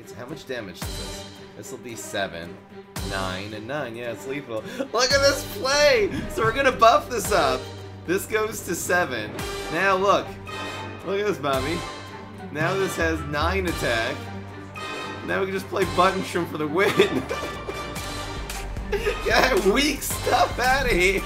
Wait, so how much damage is this? This will be 7, 9, and 9. Yeah, it's lethal. Look at this play! So we're gonna buff this up. This goes to 7. Now look. Look at this, Bobby. Now this has 9 attack. Now we can just play Button Shroom for the win. Get weak stuff out of here.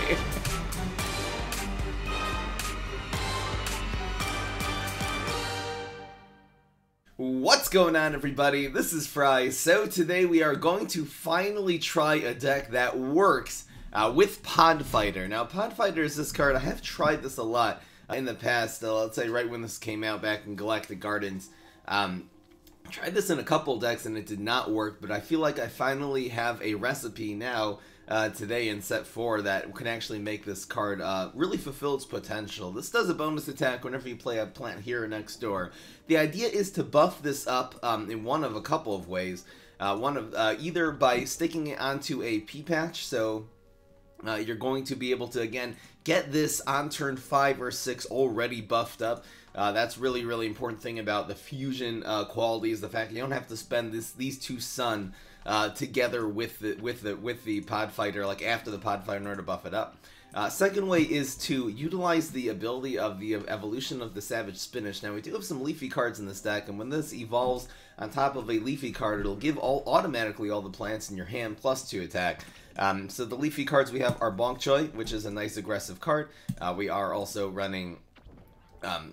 What's going on, everybody? This is Fry. So today we are going to finally try a deck that works with Pod Fighter. Now, Pod Fighter is this card. I have tried this a lot in the past. Let's say right when this came out back in Galactic Gardens. Tried this in a couple decks and it did not work, but I feel like I finally have a recipe now today in set 4 that can actually make this card really fulfill its potential. This does a bonus attack whenever you play a plant hero next door. The idea is to buff this up in one of a couple of ways. Either by sticking it onto a P-patch, so you're going to be able to, again, get this on turn 5 or 6 already buffed up. That's really important thing about the fusion qualities, the fact you don't have to spend these two Sun together with the Pod Fighter, like after the Pod Fighter, in order to buff it up. Second way is to utilize the ability of the evolution of the Savage Spinach. Now we do have some leafy cards in this deck, and when this evolves on top of a leafy card, it'll give automatically all the plants in your hand plus 2 attack. So the leafy cards we have are Bonk Choy, which is a nice aggressive card. We are also running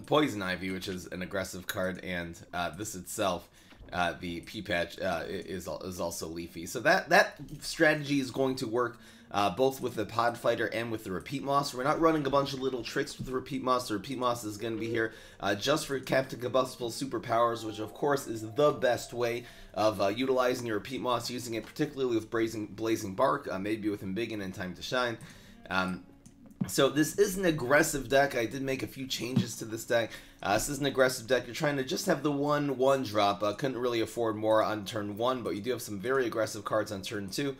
Poison Ivy, which is an aggressive card, and this itself, the P-patch, is also leafy. So that strategy is going to work both with the Pod Fighter and with the Repeat Moss. We're not running a bunch of little tricks with the Repeat Moss. The Repeat Moss is going to be here just for Captain Combustible superpowers, which of course is the best way of utilizing your Repeat Moss, using it particularly with Blazing Bark, maybe with Embiggen and Time to Shine. So this is an aggressive deck. I did make a few changes to this deck. This is an aggressive deck. You're trying to just have the one drop. Couldn't really afford more on turn 1, but you do have some very aggressive cards on turn 2,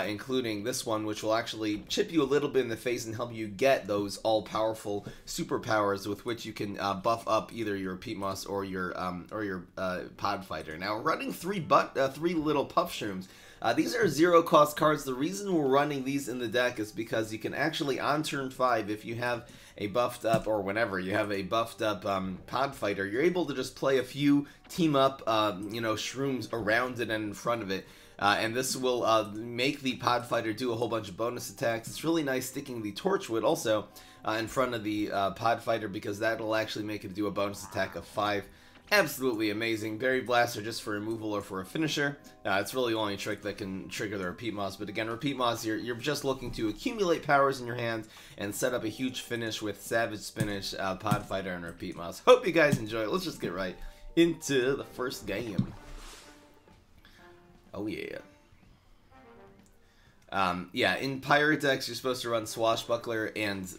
including this one, which will actually chip you a little bit in the face and help you get those all-powerful superpowers with which you can buff up either your Repeat Moss or your Pod Fighter. Now, we're running three little Puff Shrooms. These are zero-cost cards. The reason we're running these in the deck is because you can actually, on turn 5, if you have a buffed up, or whenever you have a buffed up Pod Fighter, you're able to just play a few team-up, Shrooms around it and in front of it. And this will make the Pod Fighter do a whole bunch of bonus attacks. It's really nice sticking the Torchwood also in front of the Pod Fighter, because that'll actually make it do a bonus attack of 5. Absolutely amazing. Berry Blaster just for removal or for a finisher. It's really the only trick that can trigger the Repeat Moss. But again, Repeat Moss, you're just looking to accumulate powers in your hand and set up a huge finish with Savage Spinach, Pod Fighter, and Repeat Moss. Hope you guys enjoy it. Let's just get right into the first game. Oh yeah. Yeah, in Pirate decks, you're supposed to run Swashbuckler and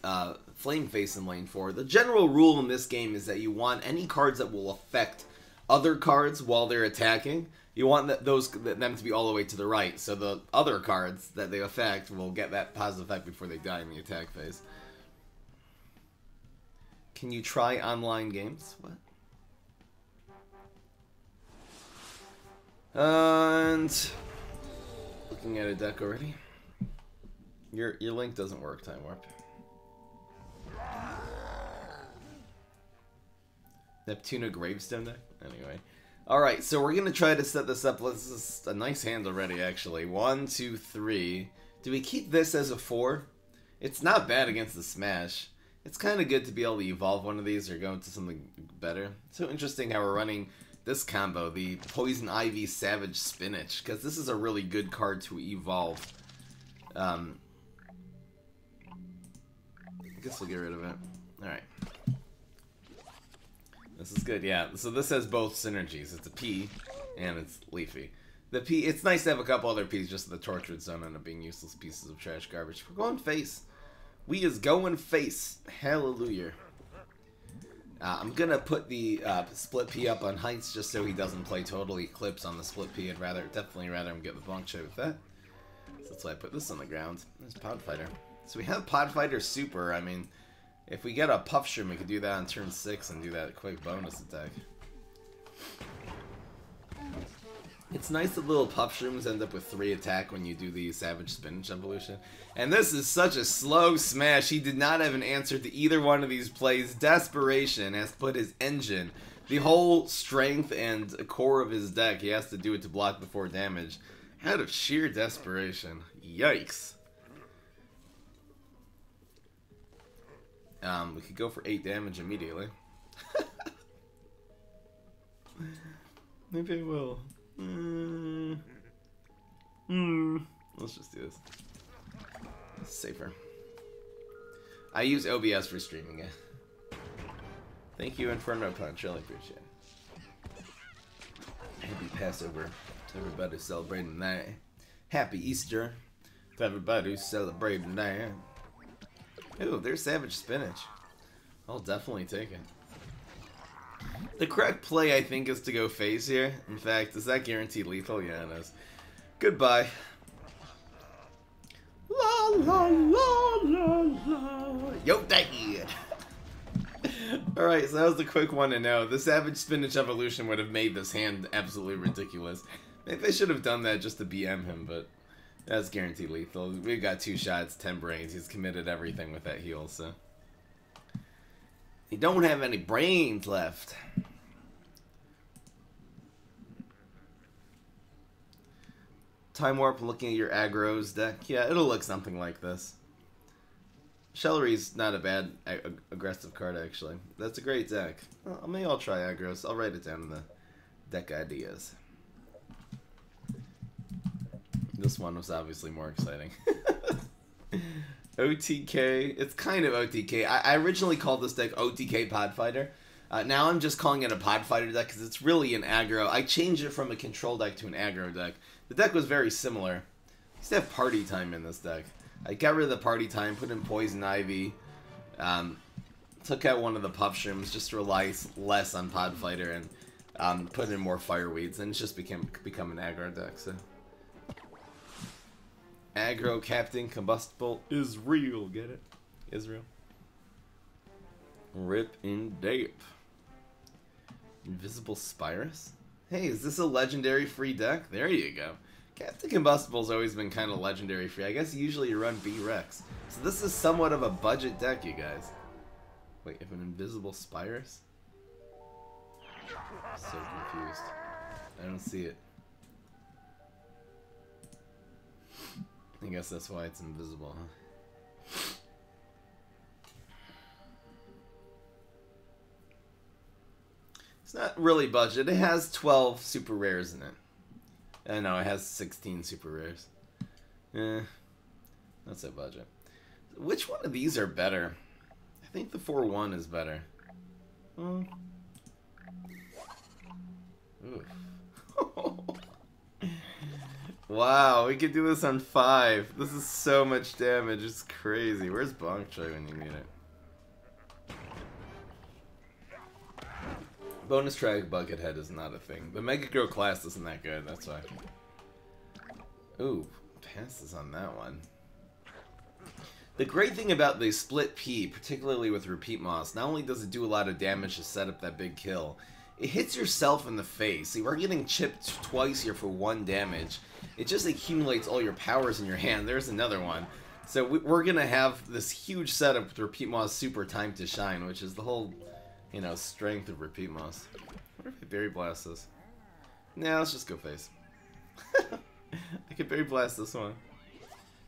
Flame Face in lane 4. The general rule in this game is that you want any cards that will affect other cards while they're attacking. You want them to be all the way to the right, so the other cards that they affect will get that positive effect before they die in the attack phase. Can you try online games? What? And looking at a deck already. Your link doesn't work, Time Warp. Neptuna Gravestone deck? Anyway. Alright, so we're going to try to set this up. This is a nice hand already, actually. 1, 2, 3. Do we keep this as a 4? It's not bad against the Smash. It's kind of good to be able to evolve one of these or go into something better. So interesting how we're running this combo, the Poison Ivy Savage Spinach, because this is a really good card to evolve. I guess we'll get rid of it. Alright. This is good, yeah. So this has both synergies. It's a P, and it's leafy. The P, it's nice to have a couple other Ps, just the Tortured Zone end up being useless pieces of trash garbage. We're going face. We is going face. Hallelujah. I'm gonna put the split P up on Heights just so he doesn't play Total Eclipse on the split P. I'd definitely rather him get the Bonk Choy with that. So that's why I put this on the ground. There's Pod Fighter. So we have Pod Fighter Super. I mean, if we get a Puff Shroom, we could do that on turn 6 and do that quick bonus attack. It's nice that little puff shrooms end up with 3 attack when you do the Savage Spinach evolution. And this is such a slow smash. He did not have an answer to either one of these plays. Desperation has put his engine, the whole strength and core of his deck, he has to do it to block before damage, out of sheer desperation. Yikes. We could go for 8 damage immediately. Maybe I will. Let's just do this. It's safer. I use OBS for streaming it. Thank you, Inferno Punch. Really appreciate it. Happy Passover to everybody celebrating that. Happy Easter to everybody celebrating that. Ooh, there's Savage Spinach. I'll definitely take it. The correct play, I think, is to go face here. In fact, is that guaranteed lethal? Yeah, it is. Goodbye. La la la la la. Yo, dad. Alright, so that was the quick one to know. The Savage Spinach evolution would have made this hand absolutely ridiculous. Maybe they should have done that just to BM him, but that's guaranteed lethal. We've got 2 shots, 10 brains. He's committed everything with that heal, so. He don't have any brains left. Time Warp, looking at your aggro's deck. Yeah, it'll look something like this. Shellery's not a bad aggressive card, actually. That's a great deck. Well, maybe I'll try aggros. I'll write it down in the deck ideas. This one was obviously more exciting. OTK. It's kind of OTK. I originally called this deck OTK Pod Fighter. Now I'm just calling it a Pod Fighter deck because it's really an aggro. I changed it from a control deck to an aggro deck. The deck was very similar. I used to have Party Time in this deck. I got rid of the Party Time, put in Poison Ivy, took out one of the Puff Shrooms just to rely less on Pod Fighter, and put in more Fireweeds, and it's just become an aggro deck. So aggro Captain Combustible is real. Get it? Israel. Rip in Dape. Invisible Spirus? Hey, is this a legendary free deck? There you go. Captain Combustible's always been kind of legendary free. I guess usually you run B-Rex. So this is somewhat of a budget deck, you guys. Wait, if an Invisible Spirus? I'm so confused. I don't see it. I guess that's why it's invisible, huh? It's not really budget. It has 12 super rares in it. I know, it has 16 super rares. That's a budget. Which one of these are better? I think the 4-1 is better. Ooh. Wow, we could do this on 5. This is so much damage. It's crazy. Where's Bonk Choi when you need it? Bonus track Buckethead is not a thing. The Mega Grow class isn't that good, that's why. Ooh, passes on that one. The great thing about the split P, particularly with Repeat Moss, not only does it do a lot of damage to set up that big kill, it hits yourself in the face. See, we're getting chipped twice here for 1 damage. It just accumulates all your powers in your hand. There's another one. So we're going to have this huge setup with Repeat Moss super time to shine, which is the whole, you know, strength of Repeat Moss. I wonder if I Berry Blast this. Nah, let's just go face. I could Berry Blast this one.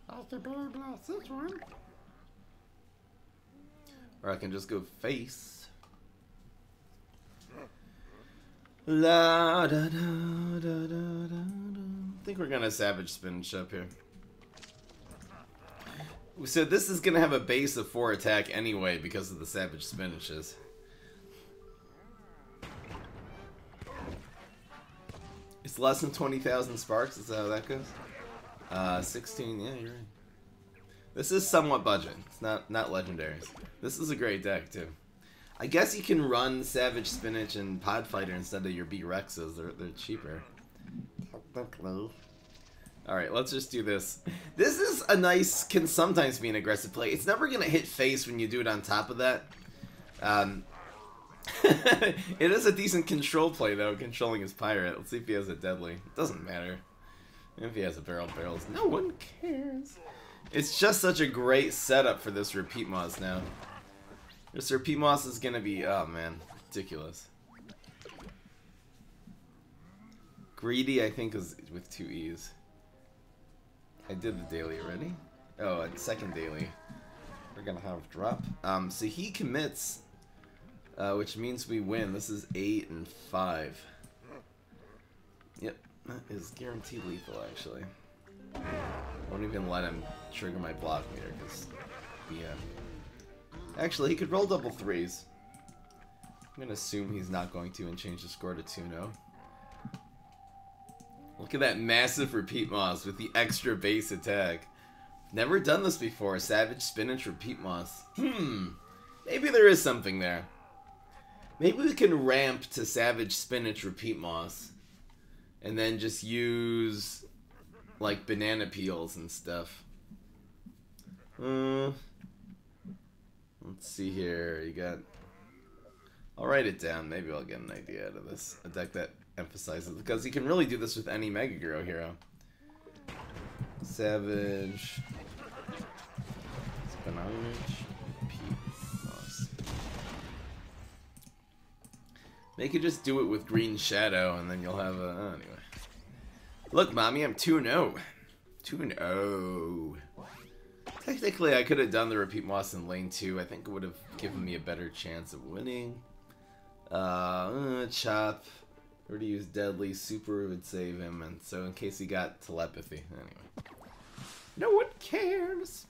I can Berry Blast this one. Or I can just go face. La da da da da da da. I think we're gonna Savage Spinach up here. So this is gonna have a base of 4 attack anyway because of the Savage Spinaches. It's less than 20,000 sparks. Is that how that goes? 16. Yeah, you're right. This is somewhat budget. It's not legendaries. This is a great deck too. I guess you can run Savage Spinach and Pod Fighter instead of your B-Rexes. They're cheaper. Alright, let's just do this. This is a nice, can sometimes be an aggressive play. It's never going to hit face when you do it on top of that. It is a decent control play, though, controlling his pirate. Let's see if he has a deadly. It doesn't matter. If he has a barrels, no one cares. It's just such a great setup for this repeat moss now. This repeat moss is gonna be, oh man, ridiculous. Greedy, I think, is with 2 E's. I did the daily already. Oh, and second daily. We're gonna have drop. So he commits, which means we win. This is 8 and 5. Yep, that is guaranteed lethal, actually. Won't even let him trigger my block meter, because, yeah. Actually, he could roll double 3s. I'm gonna assume he's not going to and change the score to 2-0. Look at that massive repeat moss with the extra base attack. Never done this before. Savage Spinach repeat moss. Maybe there is something there. Maybe we can ramp to Savage Spinach repeat moss. And then just use, like, banana peels and stuff. Let's see here. You got... I'll write it down. Maybe I'll get an idea out of this. A deck that emphasizes... Because you can really do this with any Mega Giro hero. Savage... Spinach... Repeat moss. They could just do it with Green Shadow, and then you'll have a... Oh, anyway. Look, Mommy, I'm 2-0. 2-0. Technically, I could have done the repeat moss in lane 2. I think it would have given me a better chance of winning. Chop. Already used Deadly. Super would save him, and so in case he got telepathy. Anyway. No one cares.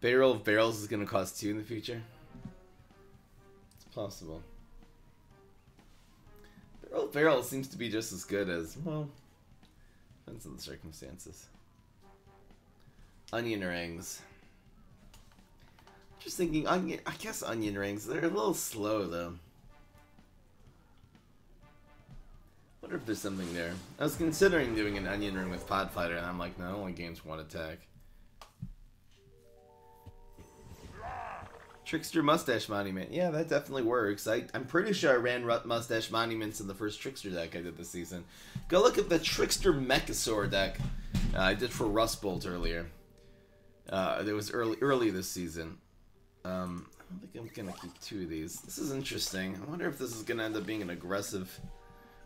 Barrel of Barrels is going to cost 2 in the future. It's possible. Barrel of Barrels seems to be just as good as, well, depends on the circumstances. Onion rings. Just thinking, I guess onion rings. They're a little slow, though. Wonder if there's something there. I was considering doing an onion ring with Pod Fighter, and I'm like, no, it only gains 1 attack. Trickster Mustache Monument. Yeah, that definitely works. I'm pretty sure I ran Mustache Monuments in the first Trickster deck I did this season. Go look at the Trickster Mechasaur deck I did for Rust Bolt earlier. It was early this season. I don't think I'm going to keep 2 of these. This is interesting. I wonder if this is going to end up being an aggressive...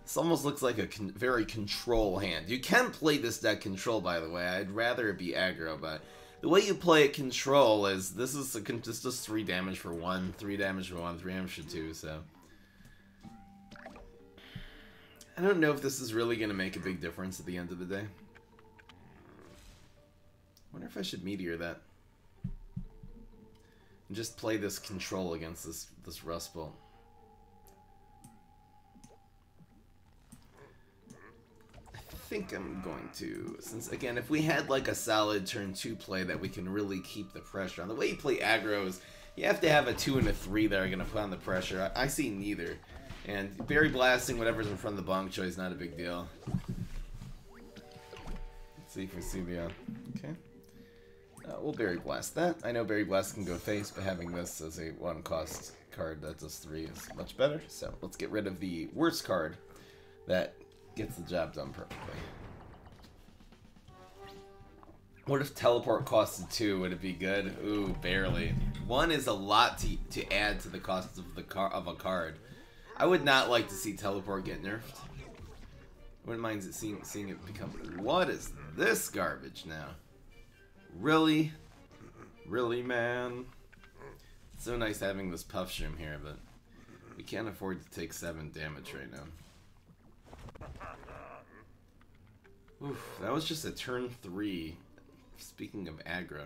This almost looks like a very control hand. You can play this deck control, by the way. I'd rather it be aggro, but... The way you play it control is, this is just 3 damage for 1, 3 damage for 1, 3 damage for 2, so... I don't know if this is really going to make a big difference at the end of the day. I wonder if I should Meteor that. And just play this control against this Rust Bolt. I think I'm going to, since again, if we had like a solid turn 2 play that we can really keep the pressure on. The way you play aggro is you have to have a 2 and a 3 that are going to put on the pressure. I see neither. And Berry Blasting whatever's in front of the Bonk Choy is not a big deal. Let's see if we see the, okay. We'll Berry Blast that. I know Berry Blast can go face, but having this as a 1 cost card that does 3 is much better. So let's get rid of the worst card that gets the job done perfectly. What if Teleport costed 2? Would it be good? Ooh, barely. 1 is a lot to add to the cost of a card. I would not like to see Teleport get nerfed. I wouldn't mind seeing it become... What is this garbage now? Really? Really, man? It's so nice having this Puff Shroom here, but we can't afford to take 7 damage right now. Oof, that was just a turn 3. Speaking of aggro.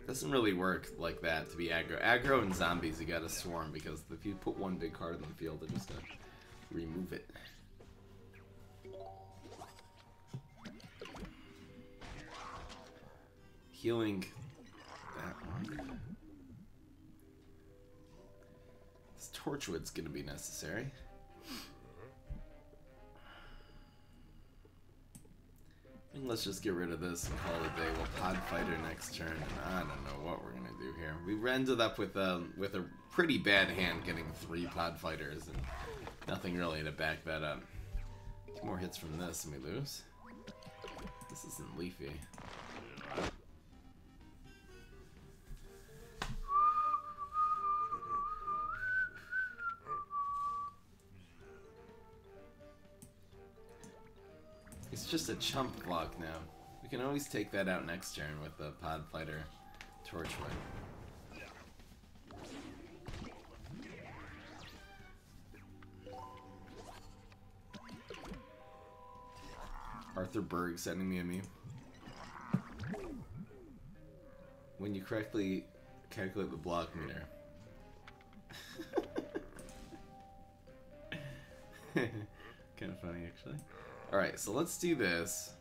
Doesn't really work like that to be aggro. Aggro and zombies, you gotta swarm, because if you put 1 big card on the field, they're just gonna remove it. Healing that one. This Torchwood's gonna be necessary. And let's just get rid of this and call it a day. We'll Pod Fighter next turn. I don't know what we're gonna do here. We ended up with a pretty bad hand, getting 3 Pod Fighters and nothing really to back that up. 2 more hits from this and we lose. This isn't Leafy. It's just a chump block now. We can always take that out next turn with the Pod Fighter Torchwood. Arthur Berg sending me a meme. When you correctly calculate the block meter. Kind of funny, actually. Alright, so let's do this.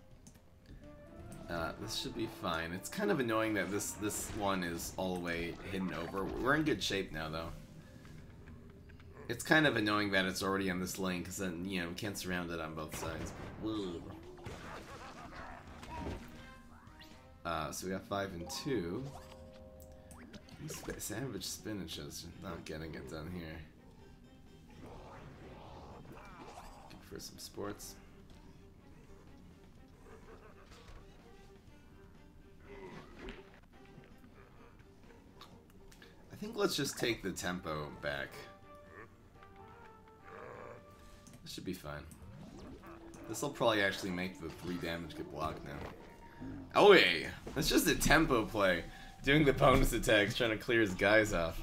This should be fine. It's kind of annoying that this one is all the way hidden over. We're in good shape now, though. It's kind of annoying that it's already on this lane, because then, you know, we can't surround it on both sides. So we got 5 and 2. These savage spinaches are not getting it done here. Looking for some sports. I think let's just take the tempo back. This should be fine. This will probably actually make the 3 damage get blocked now. Oh yeah, that's just a tempo play. Doing the opponent's attacks, trying to clear his guys off.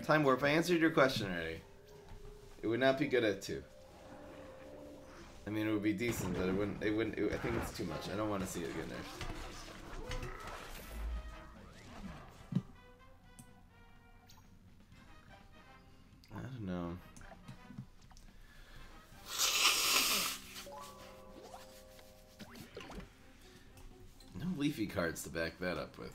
Time Warp, I answered your question already. It would not be good at 2. I mean, it would be decent, but I think it's too much. I don't want to see it get nerfed. I don't know. No Leafy cards to back that up with.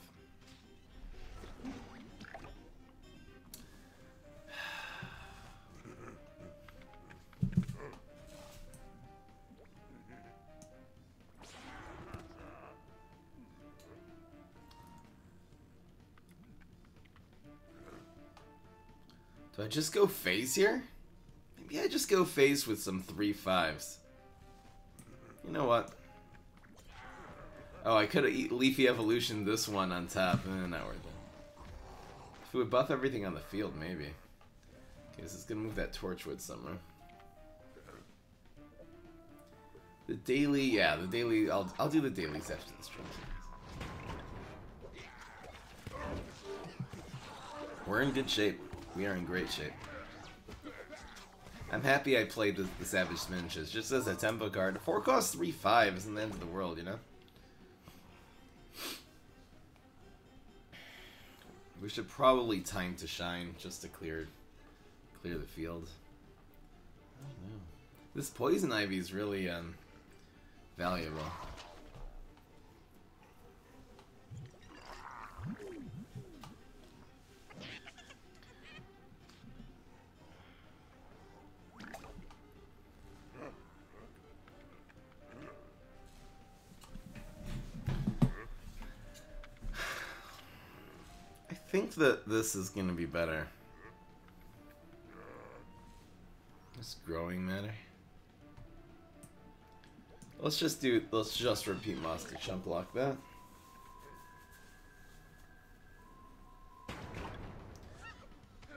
Do I just go phase here? Maybe I just go phase with some 3/5s. You know what? Oh, I could have Leafy Evolution this one on top. Not worth it. If it would buff everything on the field, maybe. Okay, this is gonna move that Torchwood somewhere. The daily, yeah, the daily. I'll do the dailies after this stream. We're in good shape. We are in great shape. I'm happy I played the Savage Spinaches just as a tempo card. 4 costs 3/5 isn't the end of the world, you know? We should probably time to shine just to clear the field. I don't know. This Poison Ivy is really valuable. I think that this is gonna be better. This growing matter. Let's just repeat Moss to chump block that.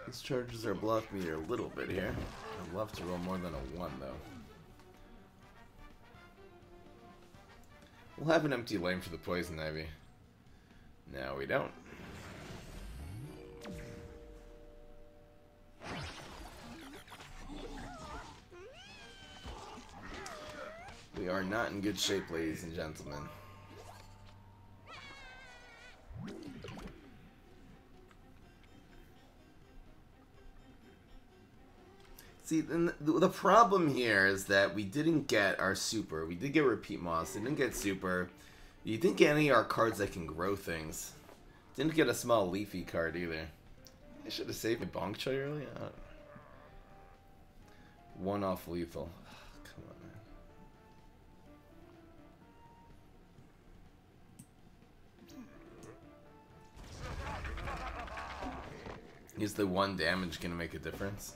This charges our block meter a little bit here. I'd love to roll more than a 1 though. We'll have an empty lane for the Poison Ivy. No, we don't. We are not in good shape, ladies and gentlemen. See, the problem here is that we didn't get our super. We did get Repeat Moss. Didn't get super. You didn't get any of our cards that can grow things. Didn't get a small Leafy card either. I should have saved my bonk choy early. One off lethal. Come on, man. Is the 1 damage gonna make a difference?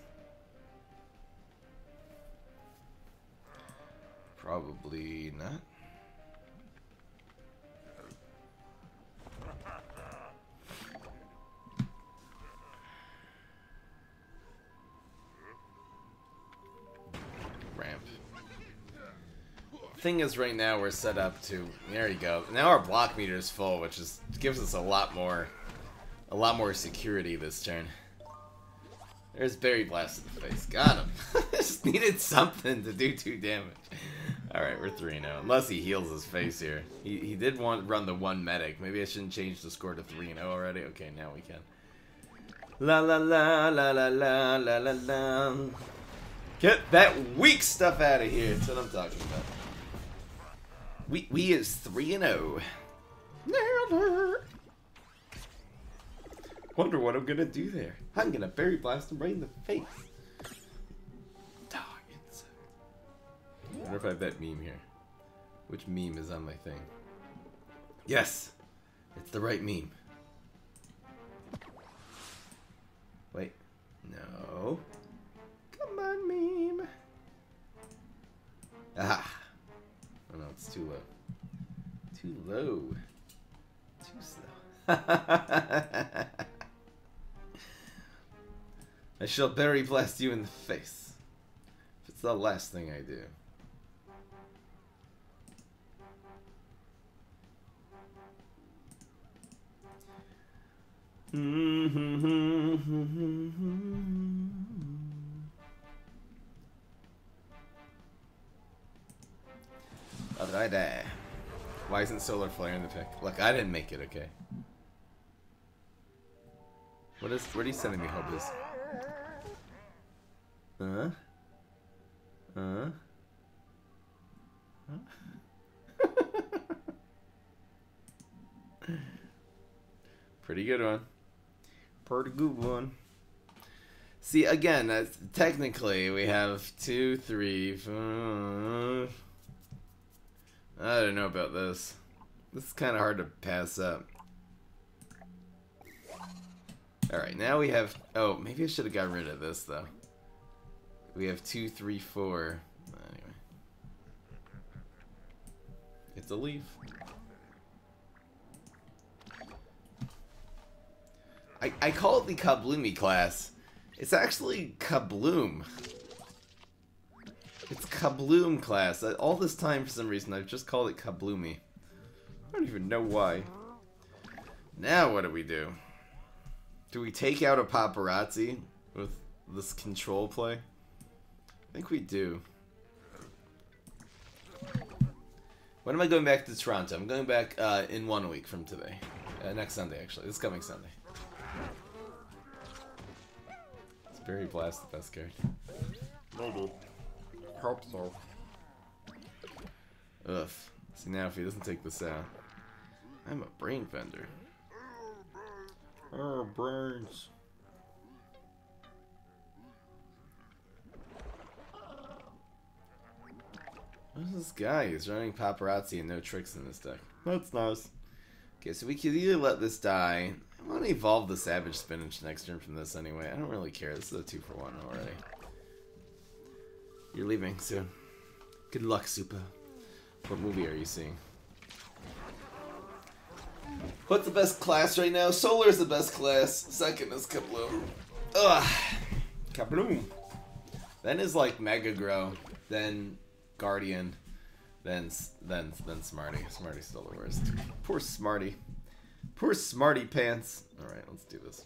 Probably not. Ramp. Thing is, right now we're set up to. There you go. Now our block meter is full, which is gives us a lot more security this turn. There's Berry Blast in the face. Got him. Just needed something to do 2 damage. Alright, we're 3-0. Unless he heals his face here. He did run the 1 medic. Maybe I shouldn't change the score to 3-0 already. Okay, now we can. La la la la la la la la la. Get that weak stuff out of here. That's what I'm talking about. We is 3-0. Wonder what I'm gonna do there. I'm gonna Berry Blast him right in the face. I wonder if I have that meme here. Which meme is on my thing? Yes! It's the right meme. Wait. No. Come on, meme. Ah! Oh no, it's too low. Too low. Too slow. I shall Berry Blast you in the face. If it's the last thing I do. Alright, why isn't Solar Flare in the pick? Look, I didn't make it, okay? What are you sending me, Hobus? Pretty good one. Pretty good one. See, again, technically we have 2, 3, 4. I don't know about this. This is kind of hard to pass up. Alright, now we have... Oh, maybe I should have got rid of this, though. We have 2, 3, 4. Anyway. It's a leaf. I call it the Kabloomy class. It's actually Kabloom. It's Kabloom class. All this time, for some reason, I've just called it Kabloomy. I don't even know why. Now what do we do? Do we take out a paparazzi with this control play? I think we do. When am I going back to Toronto? I'm going back in 1 week from today. Next Sunday, actually. This coming Sunday. It's Berry Blast, the best card. Maybe. Hope so. Ugh. See, now if he doesn't take this out, I'm a brain vendor. Oh, brains. Who's this guy? He's running paparazzi and no tricks in this deck. That's nice. Okay, so we could either let this die. I want to evolve the Savage Spinach next turn from this anyway. I don't really care. This is a 2-for-1 already. You're leaving soon. Good luck, Supa. What movie are you seeing? What's the best class right now? Solar is the best class. Second is Kabloom. Ugh. Kabloom. Then is like Mega Grow. Then Guardian. Then Smarty. Smarty's still the worst. Poor Smarty. Poor Smarty Pants. Alright, let's do this.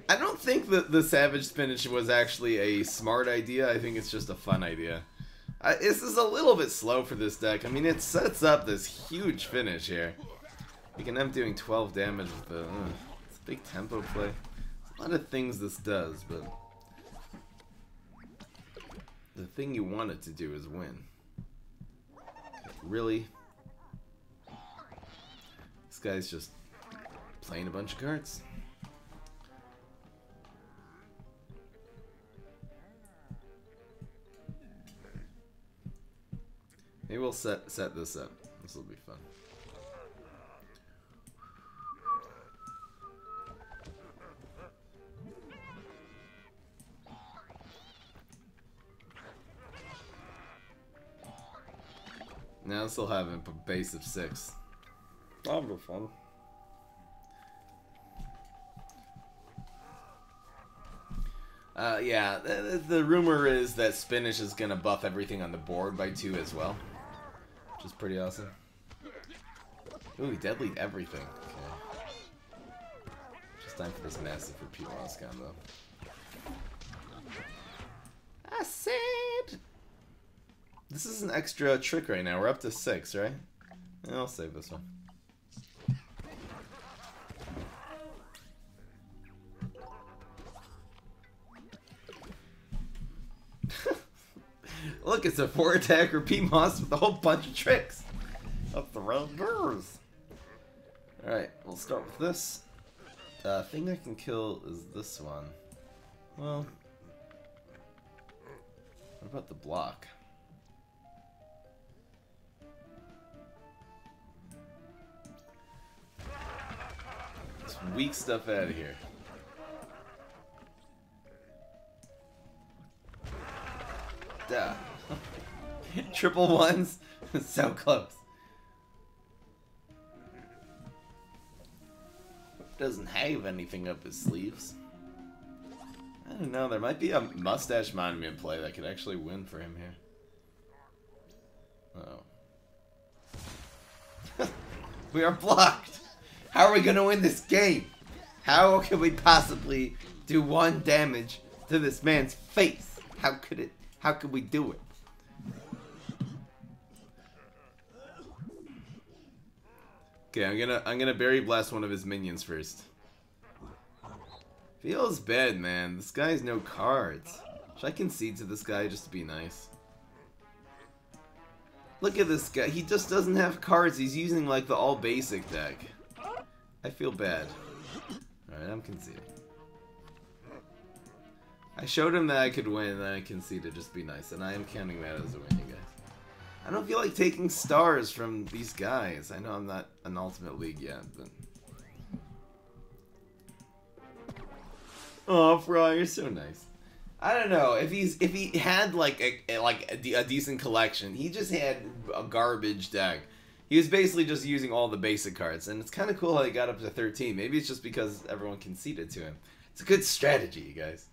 I don't think that the Savage Spinach was actually a smart idea. I think it's just a fun idea. This is a little bit slow for this deck. I mean, it sets up this huge finish here. You can end up doing 12 damage with the... it's a big tempo play. There's a lot of things this does, but... the thing you want it to do is win. Really? This guy's just playing a bunch of cards. Maybe we'll set this up. This will be fun. Now this will have a base of 6. That'll be fun. Yeah, the rumor is that Spinach is gonna buff everything on the board by 2 as well, which is pretty awesome. Ooh, he deadlied everything. Okay. Just time for this massive repeat loss combo. I said... This is an extra trick right now. We're up to 6, right? Yeah, I'll save this one. Look, it's a 4-attack repeat moss with a whole bunch of tricks. That's the red girls. Alright, we'll start with this. Thing I can kill is this one. Well, what about the block? Some weak stuff out of here. Duh. Triple ones? So close. Doesn't have anything up his sleeves. I don't know, there might be a mustache monument play that could actually win for him here. Uh oh. We are blocked! How are we gonna win this game? How can we possibly do 1 damage to this man's face? How could we do it? Okay, I'm gonna berry blast one of his minions first. Feels bad, man. This guy has no cards. Should I concede to this guy just to be nice? Look at this guy. He just doesn't have cards. He's using like the all basic deck. I feel bad. Alright, I'm conceding. I showed him that I could win, and then I conceded just to be nice, and I am counting that as a win, you guys. I don't feel like taking stars from these guys. I know I'm not an Ultimate League yet, but... Oh, Fry, you're so nice. I don't know, if he had like a decent collection, he just had a garbage deck. He was basically just using all the basic cards, and it's kind of cool how he got up to 13. Maybe it's just because everyone conceded to him. It's a good strategy, you guys.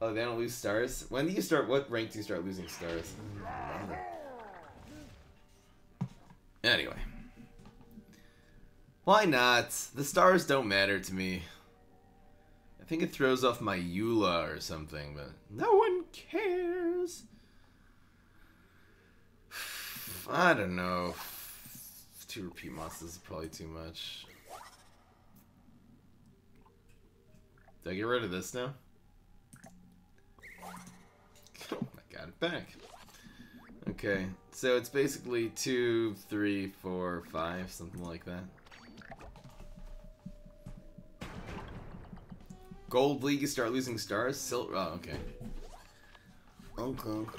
Oh, they don't lose stars? When do you start, what rank do you start losing stars? I don't remember. Anyway. Why not? The stars don't matter to me. I think it throws off my EULA or something, but no one cares. I don't know. 2 repeat mosses is probably too much. Did I get rid of this now? Oh, I got it back. Okay, so it's basically 2, 3, 4, 5, something like that. Gold League, you start losing stars? Silver, oh, okay. Okay.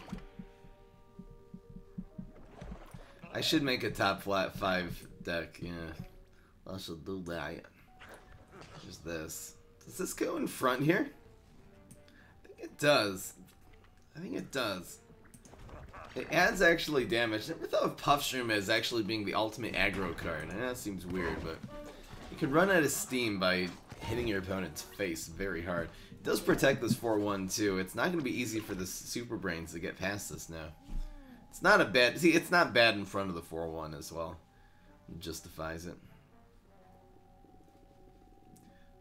I should make a top flat 5 deck, yeah. I should do that. There's this. Does this go in front here? I think it does. I think it does. It adds actually damage. I never thought of Puffshroom as actually being the ultimate aggro card. I know that seems weird, but you can run out of steam by hitting your opponent's face very hard. It does protect this 4-1 too. It's not going to be easy for the Super Brains to get past this now. It's not a bad... See, it's not bad in front of the 4-1 as well. It justifies it.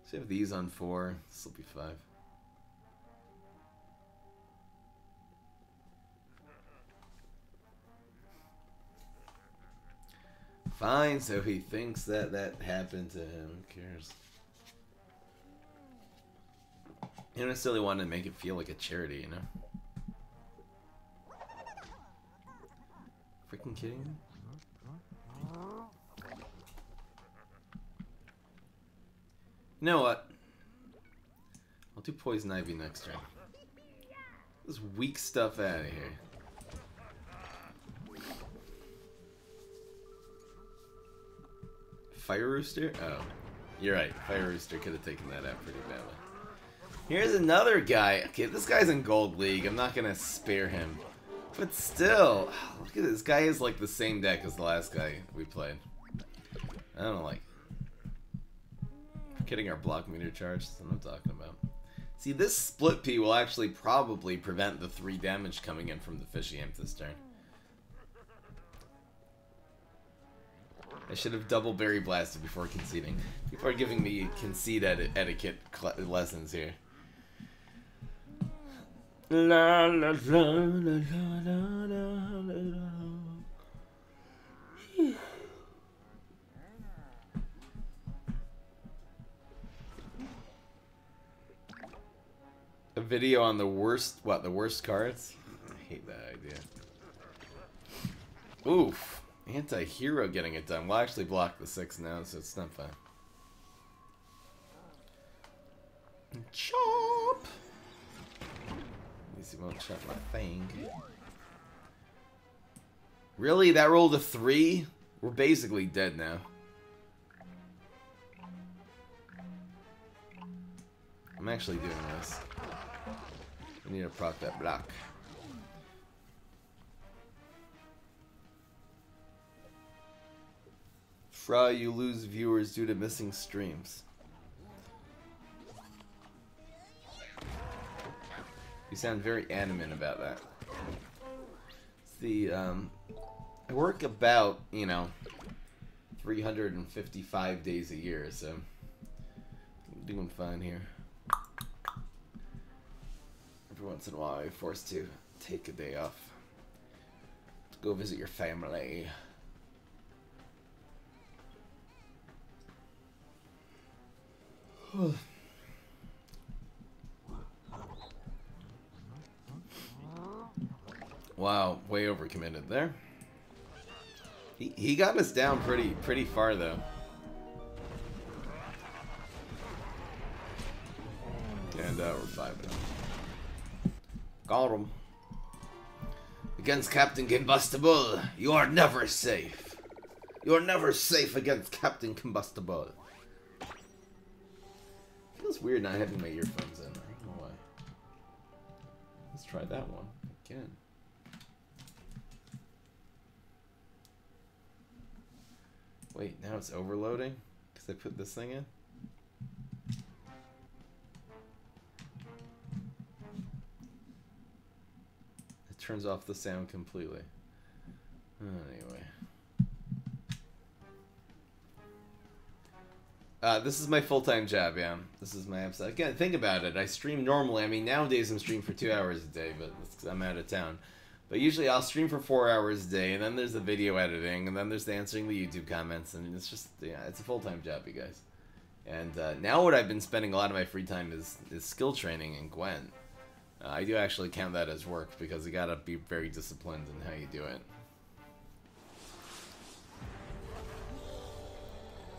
So you have these on 4. This will be 5. Fine, so he thinks that happened to him. Who cares? You don't necessarily want to make it feel like a charity, you know? Freaking kidding me? You know what? I'll do Poison Ivy next turn. this weak stuff out of here. Fire Rooster? Oh. You're right. Fire Rooster could have taken that out pretty badly. Here's another guy. Okay, this guy's in Gold League. I'm not gonna spare him. But still, look at this guy is like the same deck as the last guy we played. I don't like. Getting our block meter charged. That's what I'm talking about. See, this split P will actually probably prevent the 3 damage coming in from the Fishy Imp this turn. I should have double berry blasted before conceding. People are giving me concede etiquette lessons here. La la la la la la la la. A video on the worst, what, the worst cards? I hate that idea. Oof. Anti-hero getting it done. We'll actually block the 6 now, so it's not fun. Chop! At least he won't chop my thing. Really? That rolled a 3? We're basically dead now. I'm actually doing this. I need to proc that block. Fry, you lose viewers due to missing streams. You sound very animate about that. It's the, I work about, you know, 355 days a year, so I'm doing fine here. Every once in a while, I'm forced to take a day off to go visit your family. Wow, way overcommitted there. He got us down pretty far though. And we're 5-0. Got him. Against Captain Combustible, you are never safe. You are never safe against Captain Combustible. Feels weird not having my earphones in. I don't know why. Let's try that one again. Wait, now it's overloading? Because I put this thing in? It turns off the sound completely. Anyway. This is my full-time job, yeah. This is my episode. Again, think about it. I stream normally. I mean, nowadays I'm streaming for 2 hours a day, but it's 'cause I'm out of town. But usually I'll stream for 4 hours a day, and then there's the video editing, and then there's the answering the YouTube comments, and it's just, yeah, it's a full-time job, you guys. And now what I've been spending a lot of my free time is skill training in Gwent. I do actually count that as work, because you gotta be very disciplined in how you do it.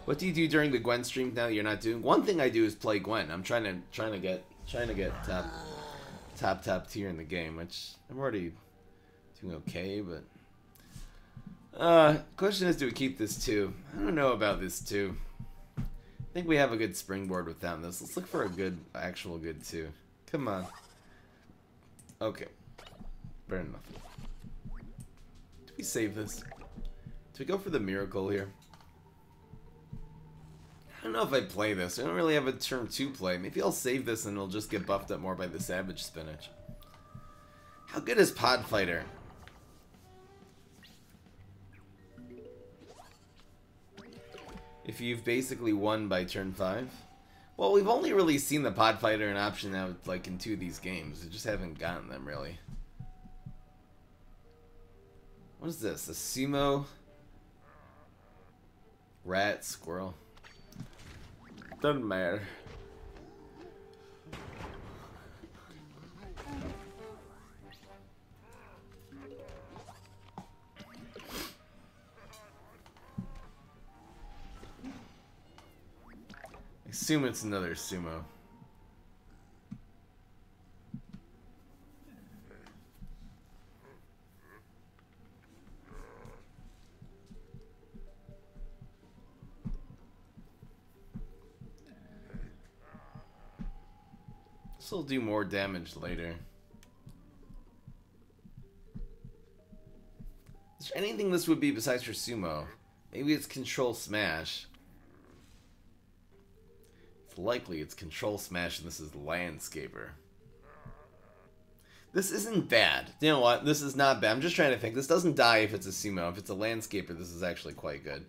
What do you do during the Gwent stream now that you're not doing? One thing I do is play Gwent. I'm trying to get top tier in the game, which I'm already doing okay, but question is, do we keep this 2? I don't know about this 2. I think we have a good springboard without this. Let's look for a good, actual good 2. Come on. Okay. Better than nothing. Do we save this? Do we go for the miracle here? I don't know if I play this. I don't really have a turn 2 play. Maybe I'll save this and it'll just get buffed up more by the Savage Spinach. How good is Pod Fighter? If you've basically won by turn 5? Well, we've only really seen the Pod Fighter in option now, like in 2 of these games. We just haven't gotten them, really. What is this? A sumo? Rat? Squirrel? Doesn't matter. I assume it's another sumo. This will do more damage later. Is there anything this would be besides for sumo? Maybe it's control smash. It's likely it's control smash and this is landscaper. This isn't bad. You know what? This is not bad. I'm just trying to think. This doesn't die if it's a sumo. If it's a landscaper, this is actually quite good.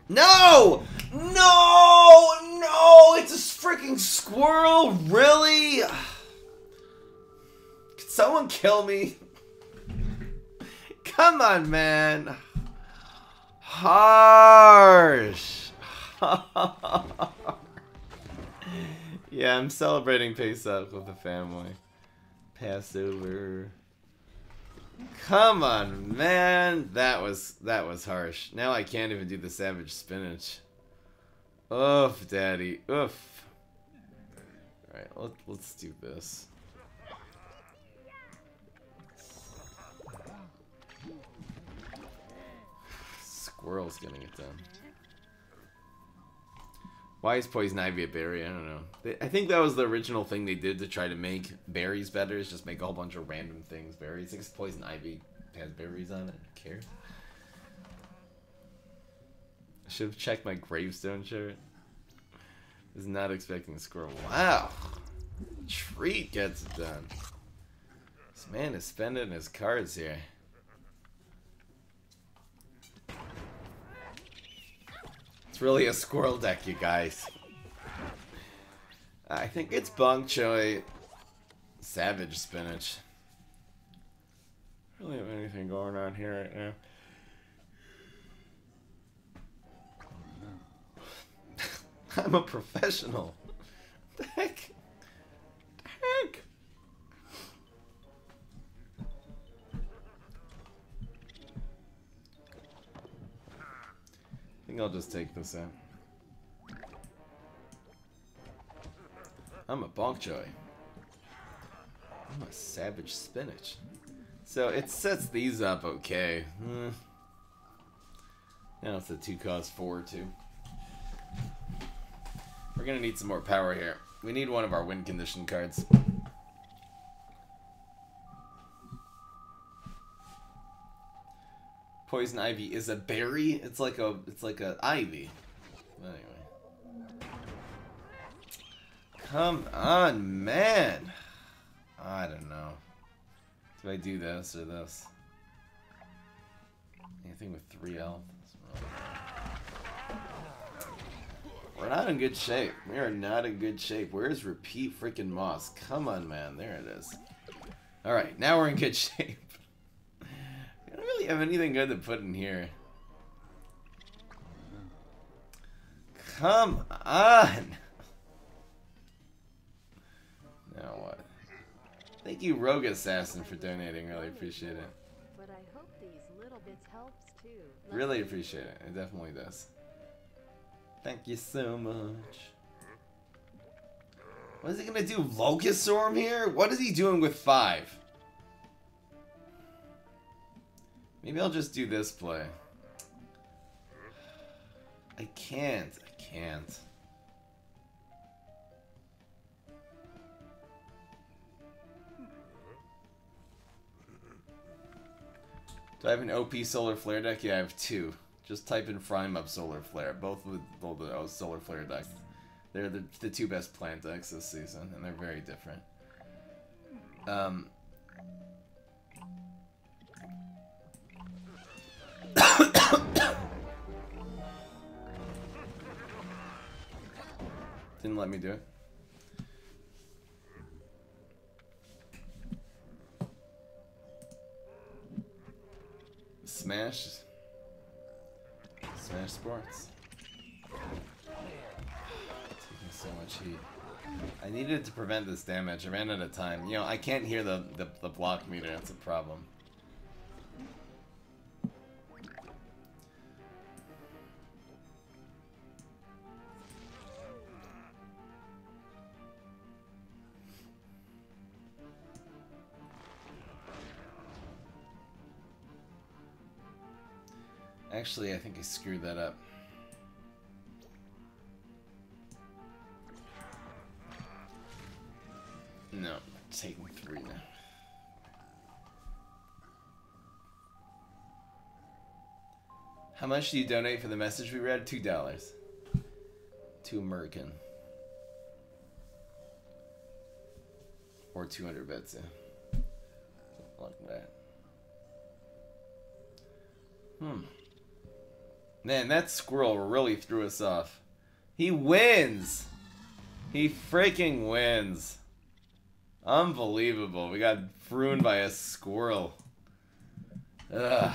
No! No! No! It's a freaking squirrel? Really? Can someone kill me? Come on, man. Harsh. Yeah, I'm celebrating Pesach with the family. Passover. Come on, man. That was harsh. Now I can't even do the savage spinach. Oof, daddy. Oof. Alright, let's do this. Squirrel's getting it done. Why is poison ivy a berry? I don't know. I think that was the original thing they did to try to make berries better, is just make a whole bunch of random things berries. I guess poison ivy has berries on it. I don't care. I should have checked my gravestone shirt. Was not expecting a squirrel. Wow. Treat gets it done. This man is spending his cards here. Really a squirrel deck, you guys. I think it's bok choy, savage spinach. Really have anything going on here right now? I'm a professional. What the heck? What the heck? I think I'll just take this out. I'm a bok choy. I'm a savage spinach. So it sets these up okay. Now it's a 2-cost 4/2. We're gonna need some more power here. We need one of our win condition cards. Poison ivy is a berry. It's like a ivy. Anyway, come on, man. I don't know. Do I do this or this? Anything with 3 health? We're not in good shape. We are not in good shape. Where's repeat freaking moss? Come on, man. There it is. All right, now we're in good shape. I don't really have anything good to put in here. Come on! Now what? Thank you, Rogue Assassin, for donating. Really appreciate it. But I hope these little bits helps too. Really appreciate it. It definitely does. Thank you so much. What is he gonna do? Locust Storm here? What is he doing with 5? Maybe I'll just do this play. I can't. Do I have an OP Solar Flare deck? Yeah, I have 2. Just type in Frame Up Solar Flare. Both with the Solar Flare decks. They're the 2 best plant decks this season, and they're very different. Didn't let me do it. Smash Sports. Taking so much heat. I needed to prevent this damage. I ran out of time. You know, I can't hear the block meter. That's a problem. Actually, I think I screwed that up. No, taking 3 now. How much do you donate for the message we read? $2. To American. Or 200 bits, yeah. Like that. Man, that squirrel really threw us off. He wins! He freaking wins. Unbelievable. We got ruined by a squirrel. Ugh.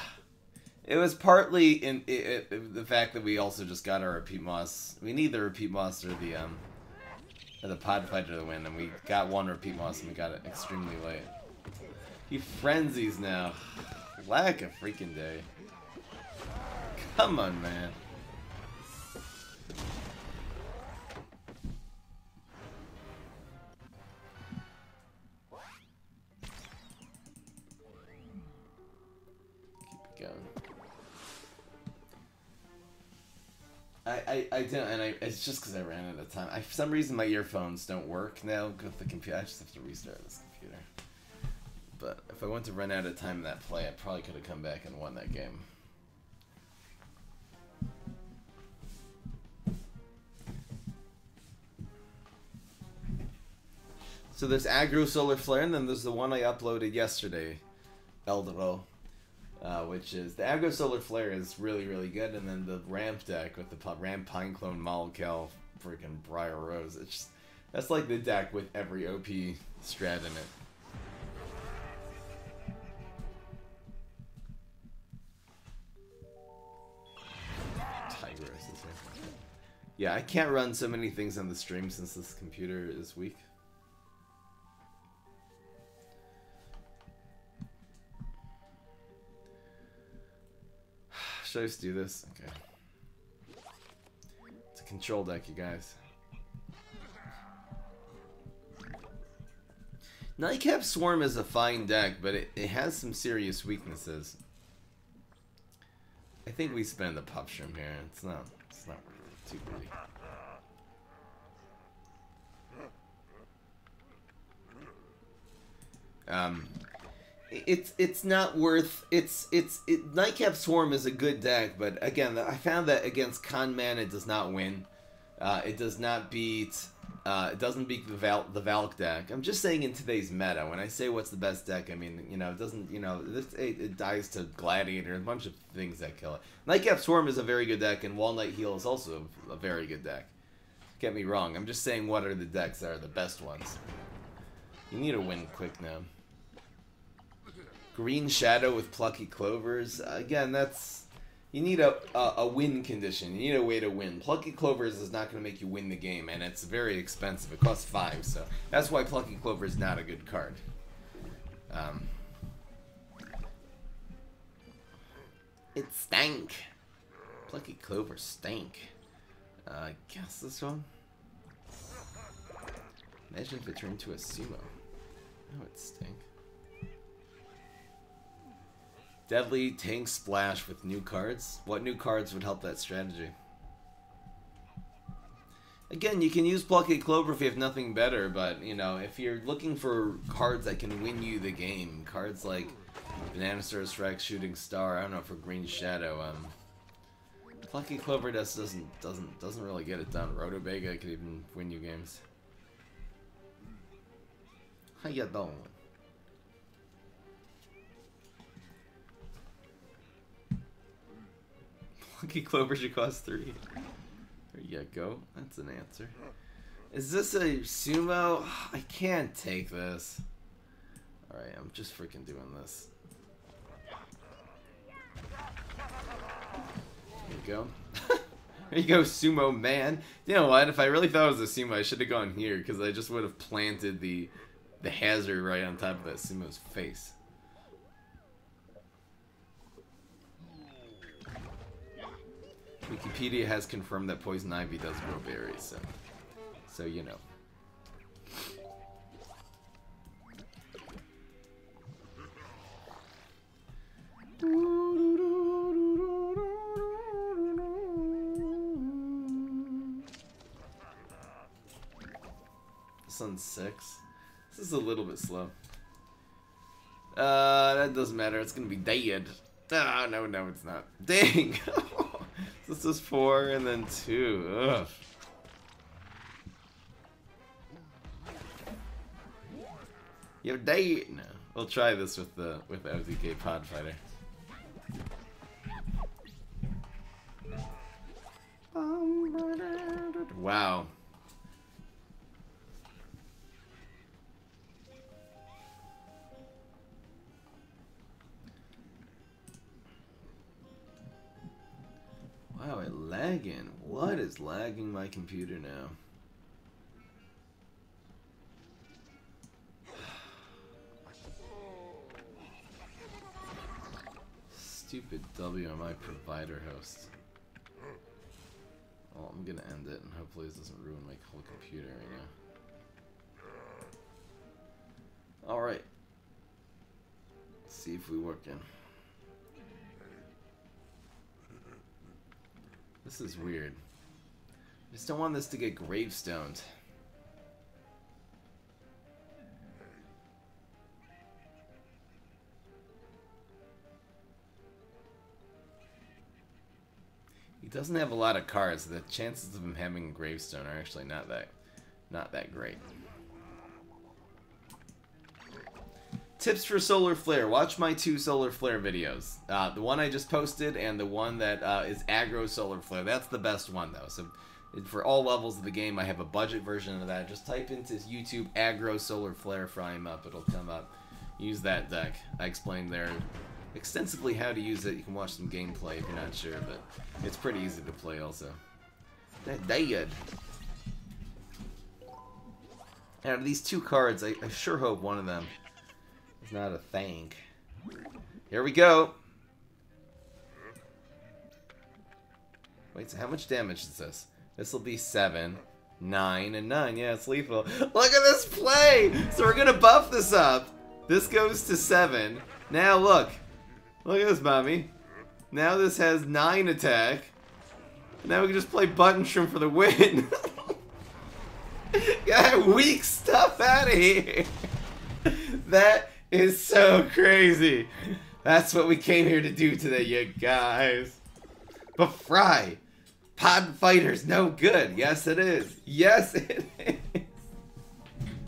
It was partly in the fact that we also just got our repeat moss. We need the repeat moss or the pod fighter to win, and we got 1 repeat moss and we got it extremely late. He frenzies now. Lack a freaking day. Come on, man. Keep it going. I don't, and it's just because I ran out of time. For some reason, my earphones don't work now with the computer. I just have to restart this computer. But if I went to run out of time in that play, I probably could have come back and won that game. So there's Aggro Solar Flare, and then there's the one I uploaded yesterday, Eldero. Which is the Aggro Solar Flare is really, really good, and then the ramp deck with the ramp Pine Clone Molcal freaking Briar Rose. It's just, that's like the deck with every OP strat in it. Tigris is here. Yeah, I can't run so many things on the stream since this computer is weak. Should I just do this? Okay. It's a control deck, you guys. Nightcap Swarm is a fine deck, but it has some serious weaknesses. I think we spend the pup shroom here. It's not too pretty. It's not worth Nightcap Swarm is a good deck, but again, I found that against Con Man it does not win. It does not beat. It doesn't beat the Valk deck. I'm just saying in today's meta. When I say what's the best deck, I mean, you know, it doesn't. You know, it dies to Gladiator and a bunch of things that kill it. Nightcap Swarm is a very good deck, and Walnut Heal is also a very good deck. Get me wrong. I'm just saying what are the decks that are the best ones. You need to win quick now. Green Shadow with Plucky Clovers. Again, that's... You need a win condition. You need a way to win. Plucky Clovers is not going to make you win the game, and it's very expensive. It costs 5, so that's why Plucky Clover is not a good card. It stank. Plucky Clover stank. I guess this one. Imagine if it turned into a sumo. Oh, it stank. Deadly Tank Splash with new cards. What new cards would help that strategy? Again, you can use Plucky Clover if you have nothing better, but, you know, if you're looking for cards that can win you the game, cards like Bananasaurus Rex, Shooting Star, I don't know, for Green Shadow, Plucky Clover just doesn't really get it done. Rotobega could even win you games. How you doing? Plucky Clover should cost 3. There you go. That's an answer. Is this a sumo? I can't take this. Alright, I'm just freaking doing this. There you go. There you go, sumo man. You know what? If I really thought it was a sumo, I should have gone here, because I just would have planted the hazard right on top of that sumo's face. Wikipedia has confirmed that poison ivy does grow berries, so you know. Sun 6. This is a little bit slow. That doesn't matter. It's gonna be dead. Ah, no, no, it's not. Dang. This is 4 and then 2. Ugh. You're dead. No, we'll try this with the OTK Pod Fighter. Wow. Wow, it lagging. What is lagging my computer now? Stupid WMI provider host. Well, I'm gonna end it and hopefully this doesn't ruin my whole computer right now. Alright. Let's see if we working. This is weird. I just don't want this to get gravestoned. He doesn't have a lot of cards, so the chances of him having a gravestone are actually not that great. Tips for Solar Flare. Watch my 2 Solar Flare videos. The one I just posted and the one that is aggro Solar Flare. That's the best one, though. So for all levels of the game, I have a budget version of that. Just type into YouTube aggro Solar Flare, fry him up. It'll come up. Use that deck. I explained there extensively how to use it. You can watch some gameplay if you're not sure, but it's pretty easy to play also. That dead. Out of these 2 cards, I sure hope one of them is not a thing. Here we go. Wait, so how much damage is this? This will be 7, 9, and 9. Yeah, it's lethal. Look at this play! So we're gonna buff this up. This goes to 7. Now look. Look at this, mommy. Now this has 9 attack. Now we can just play Button Shroom for the win. Get that weak stuff out of here. That is so crazy. That's what we came here to do today, you guys. But Fry, Pod Fighter's no good. Yes, it is. Yes, it is.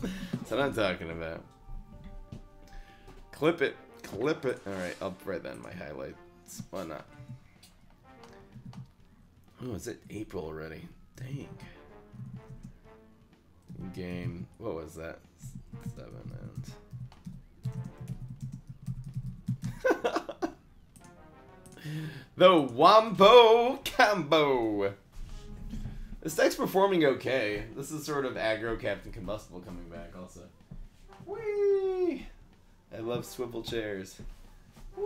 That's what I'm talking about. Clip it. Clip it. Alright, I'll write that in my highlights. Why not? Oh, is it April already? Dang. Game. What was that? 7 and... The Wombo Combo! This deck's performing okay. This is sort of aggro Captain Combustible coming back also. Whee! I love swivel chairs. Whee!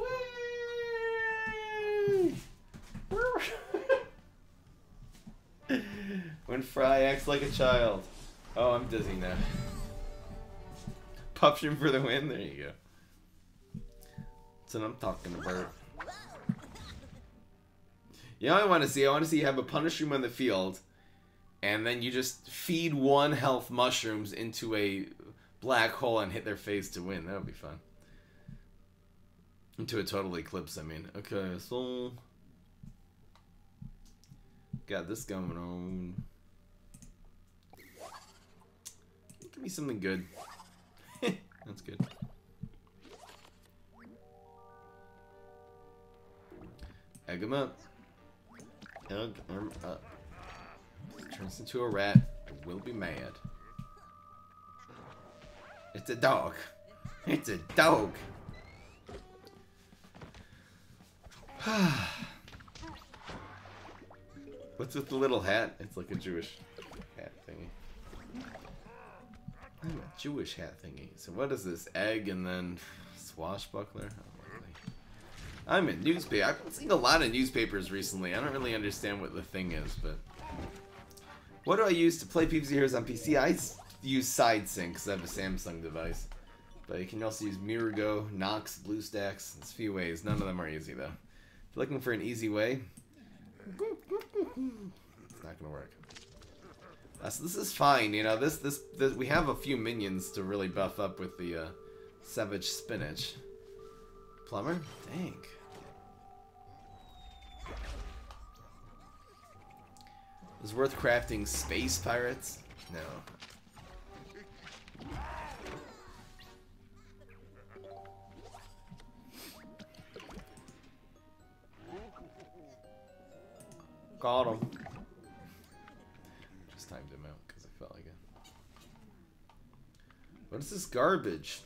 When Fry acts like a child. Oh, I'm dizzy now. Puff him for the win. There you go. That's what I'm talking about. You know what I want to see? I want to see you have a punish room on the field, and then you just feed 1 health mushrooms into a black hole and hit their face to win. That would be fun. Into a total eclipse, I mean. Okay, so... got this going on. Give me something good. That's good. Egg him up. Egg him up. Turns into a rat. I will be mad. It's a dog. It's a dog. What's with the little hat? It's like a Jewish hat thingy. I'm a Jewish hat thingy. So what is this? Egg and then swashbuckler? I'm in newspaper. I've been seeing a lot of newspapers recently. I don't really understand what the thing is, but... what do I use to play PvZ Heroes on PC? I use SideSync because I have a Samsung device. But you can also use Mirago, Nox, BlueStacks. There's a few ways. None of them are easy, though. If you're looking for an easy way, it's not going to work. So this is fine, you know. This we have a few minions to really buff up with the Savage Spinach. Plumber? Dang. Is it worth crafting space pirates? No. Got him. Just timed him out because I felt like it. What is this garbage?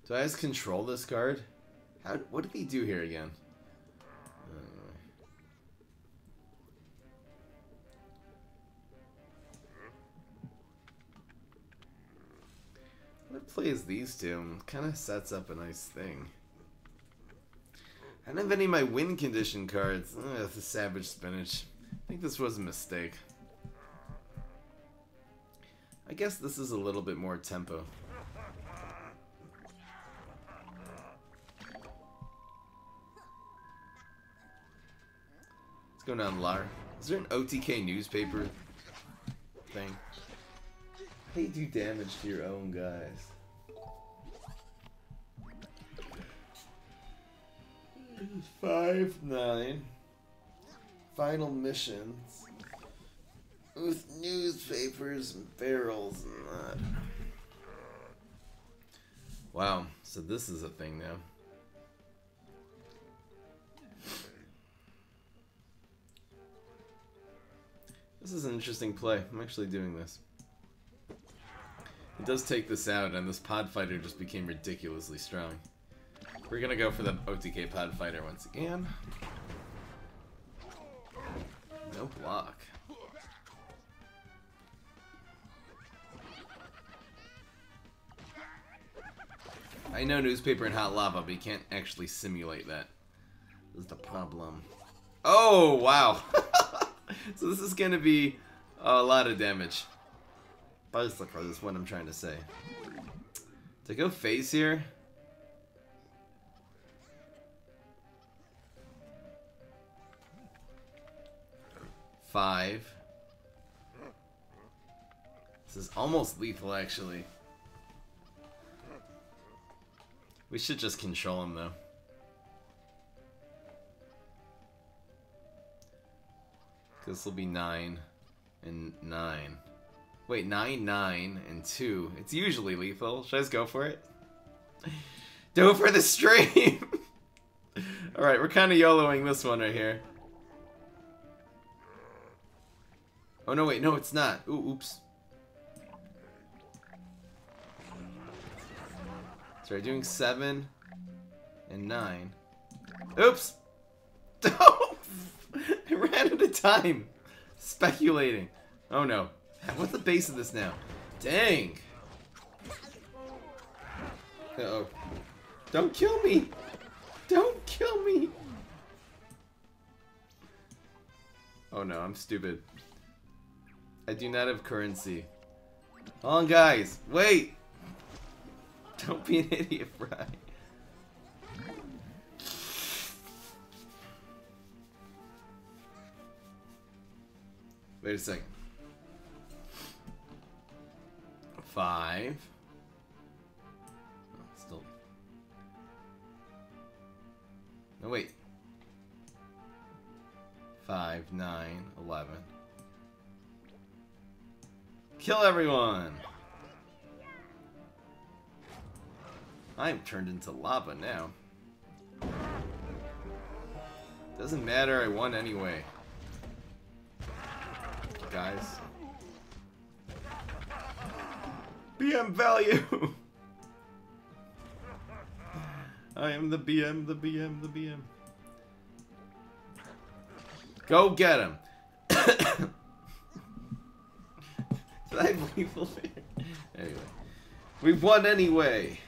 Do I just control this card? What did he do here again? Anyway. What plays these two? Kind of sets up a nice thing. I don't have any of my win condition cards. Ugh, the Savage Spinach. I think this was a mistake. I guess this is a little bit more tempo. What's going on, Lar? Is there an OTK newspaper thing? How do you do damage to your own guys? 5-9. Final missions. With newspapers and barrels and that. Wow, so this is a thing now. This is an interesting play. I'm actually doing this. It does take this out, and this Pod Fighter just became ridiculously strong. We're gonna go for the OTK Pod Fighter once again. No block. I know newspaper and hot lava, but you can't actually simulate that. This is the problem. Oh, wow. So this is going to be a lot of damage. Basically, is what I'm trying to say. To go face here. Five. This is almost lethal, actually. We should just control him, though. This will be 9 and 9. Wait, 9, 9, and 2. It's usually lethal. Should I just go for it? Go for the stream! Alright, we're kind of YOLOing this one right here. Oh, no, wait. No, it's not. Ooh, oops. So we're doing 7 and 9. Oops! I ran out of time. Speculating. Oh no. What's the base of this now? Dang. Uh-oh. Don't kill me. Don't kill me. Oh no, I'm stupid. I do not have currency. Hold on, guys. Wait. Don't be an idiot, Fry. Wait a second. 5. Oh, still. No, wait. 5, 9, 11. Kill everyone! I'm turned into lava now. Doesn't matter, I won anyway. Guys. BM value! I am the BM, the BM, the BM. Go get him! Did I have lethal there? Anyway. We've won anyway!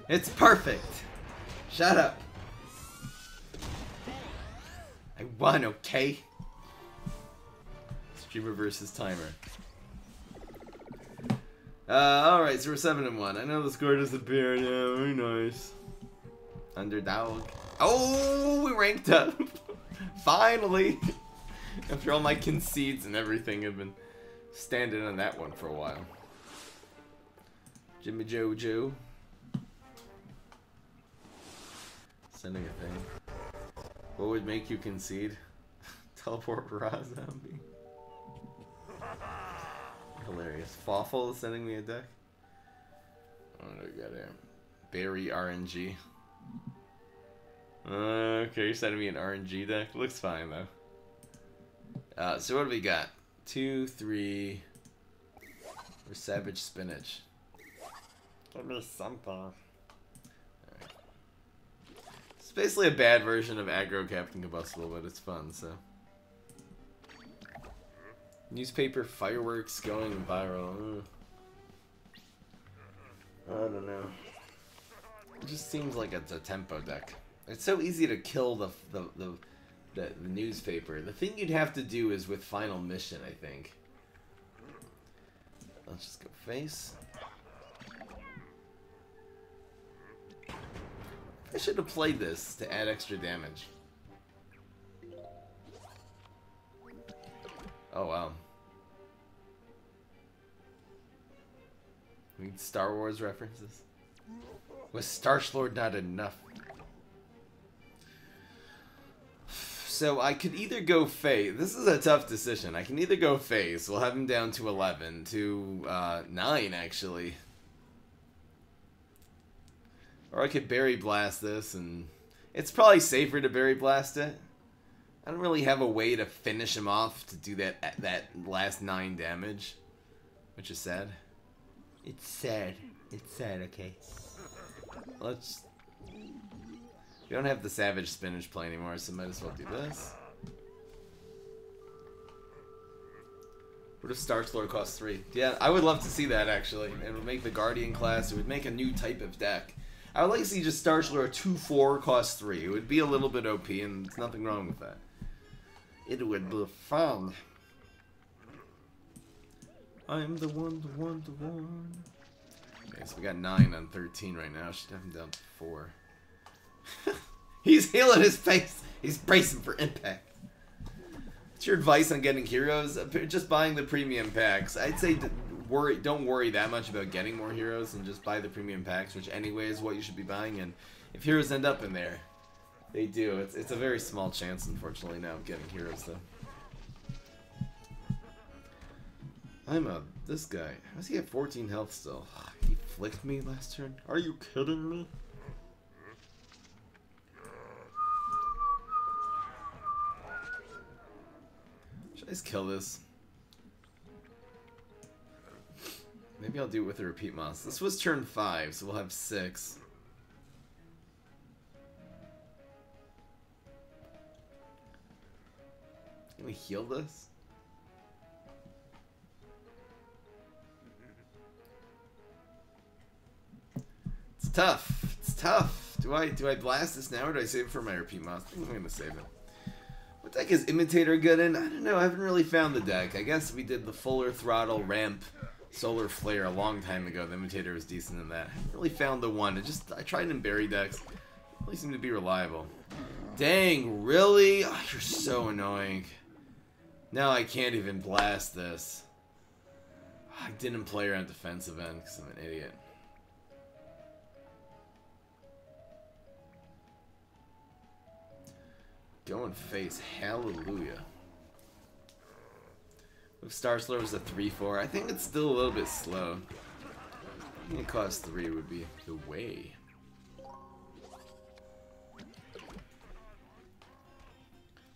It's perfect! Shut up! I won, okay? Streamer versus timer. Alright, so we're 7 and 1. I know the score doesn't appear. Yeah, very nice. Underdog. Oh, we ranked up. Finally. After all my conceits and everything, I've been standing on that one for a while. Jimmy Jojo. Sending a thing. What would make you concede? Teleport raw zombie. Hilarious. Fawful is sending me a deck. What do we got here? Berry RNG. Okay, you're sending me an RNG deck. Looks fine though. So what do we got? 2, 3. Or Savage Spinach. Give me something. It's basically a bad version of Aggro Captain Combustible, but it's fun, so. Newspaper fireworks going viral. I don't know. It just seems like it's a tempo deck. It's so easy to kill the newspaper. The thing you'd have to do is with Final Mission, I think. Let's just go face. I should have played this to add extra damage. Oh wow. We need Star Wars references. Was Starchlord not enough? So I could either go face. This is a tough decision. I can either go face. We'll have him down to 11 to 9 actually. Or I could Berry Blast this, and it's probably safer to Berry Blast it. I don't really have a way to finish him off to do that last 9 damage, which is sad. It's sad. It's sad, okay. Let's... We don't have the Savage Spinach play anymore, so might as well do this. What if Starchlord costs 3? Yeah, I would love to see that, actually. It would make the Guardian class, it would make a new type of deck. I would like to see just Starchlord 2/4 cost 3. It would be a little bit OP, and there's nothing wrong with that. It would be fun. I'm the one, the one, the one. Okay, so we got 9 on 13 right now. Should have him down to 4. He's healing his face. He's bracing for impact. What's your advice on getting heroes? Just buying the premium packs. I'd say don't worry that much about getting more heroes, and just buy the premium packs, which anyway is what you should be buying. And if heroes end up in there, they do. It's a very small chance, unfortunately, now of getting heroes though. This guy. How does he have 14 health still? He flicked me last turn? Are you kidding me? Should I just kill this? Maybe I'll do it with a repeat mouse. This was turn 5, so we'll have 6. Can we heal this? It's tough. It's tough. Do I blast this now, or do I save it for my repeat mouse? I think I'm gonna save it. What deck is Imitator good in? I don't know. I haven't really found the deck. I guess we did the Fuller Throttle Ramp Solar Flare a long time ago. The Imitator was decent in that. I haven't really found the one. I tried in berry decks. Really seem to be reliable. Dang, really? Oh, you're so annoying. Now I can't even blast this. I didn't play her on defensive end because I'm an idiot. Going face, hallelujah. If Starchlord was a 3/4, I think it's still a little bit slow. I think it cost 3 would be the way.